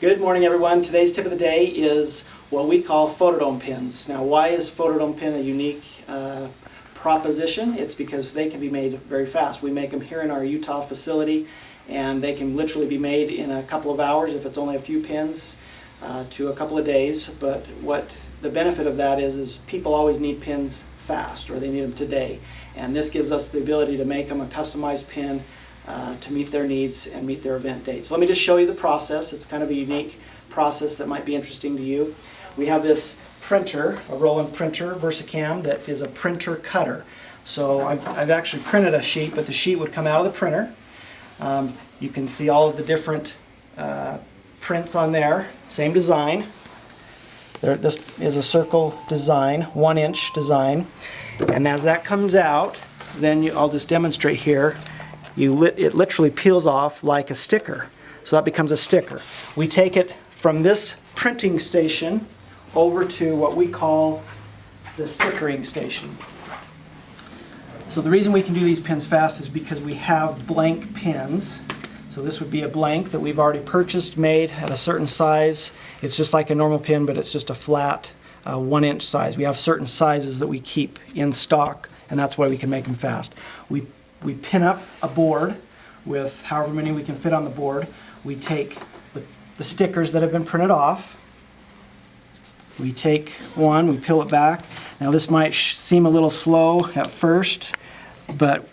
Good morning, everyone. Today's tip of the day is what we call photodome pins. Now, why is photodome pin a unique proposition? It's because they can be made very fast. We make them here in our Utah facility, and they can literally be made in a couple of hours if it's only a few pins to a couple of days. But what the benefit of that is people always need pins fast, or they need them today. And this gives us the ability to make them a customized pin to meet their needs and meet their event dates. So let me just show you the process. It's kind of a unique process that might be interesting to you. We have this printer, a Roland printer, Versacam, that is a printer cutter. So I've actually printed a sheet, but the sheet would come out of the printer. You can see all of the different prints on there, same design. This is a circle design, 1-inch design. And as that comes out, then I'll just demonstrate here. It literally peels off like a sticker. So that becomes a sticker. We take it from this printing station over to what we call the stickering station. So the reason we can do these pins fast is because we have blank pins. So this would be a blank that we've already purchased, made at a certain size. It's just like a normal pin, but it's just a flat 1-inch size. We have certain sizes that we keep in stock, and that's why we can make them fast. We pin up a board with however many we can fit on the board. We take the stickers that have been printed off. We take one, we peel it back. Now this might seem a little slow at first, but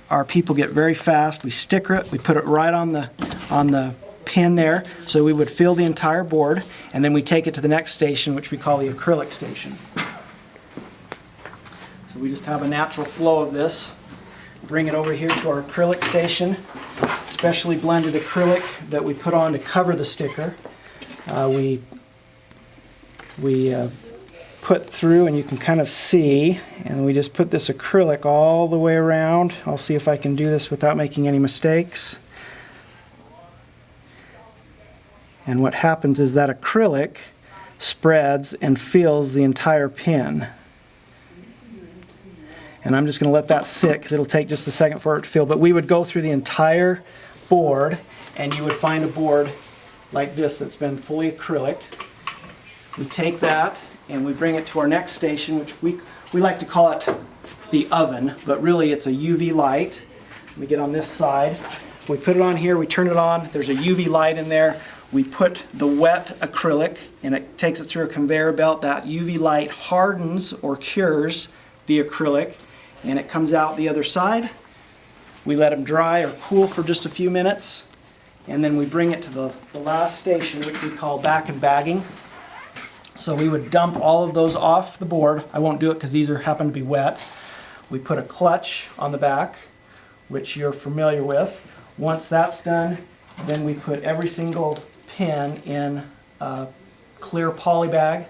our people get very fast. We sticker it, we put it right on the pin there, so we would fill the entire board, and then we take it to the next station, which we call the acrylic station. So we just have a natural flow of this. Bring it over here to our acrylic station, specially blended acrylic that we put on to cover the sticker. We put through, and you can kind of see, and we just put this acrylic all the way around. I'll see if I can do this without making any mistakes. And what happens is that acrylic spreads and fills the entire pin. And I'm just going to let that sit because it'll take just a second for it to fill. But we would go through the entire board, and you would find a board like this that's been fully acrylic. We take that and we bring it to our next station, which we like to call it the oven, but really it's a UV light. We get on this side. We put it on here, we turn it on, there's a UV light in there. We put the wet acrylic, and it takes it through a conveyor belt. That UV light hardens or cures the acrylic, and it comes out the other side. We let them dry or cool for just a few minutes, and then we bring it to the last station, which we call back and bagging. So we would dump all of those off the board. I won't do it because these happen to be wet. We put a clutch on the back, which you're familiar with. Once that's done, then we put every single pin in a clear poly bag,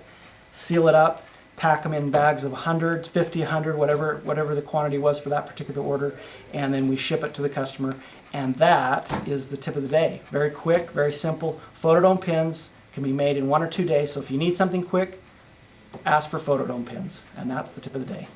seal it up, pack them in bags of 100, 50, 100, whatever the quantity was for that particular order, and then we ship it to the customer. And that is the tip of the day. Very quick, very simple. Photodome pins can be made in 1 or 2 days, so if you need something quick, ask for photodome pins, and that's the tip of the day.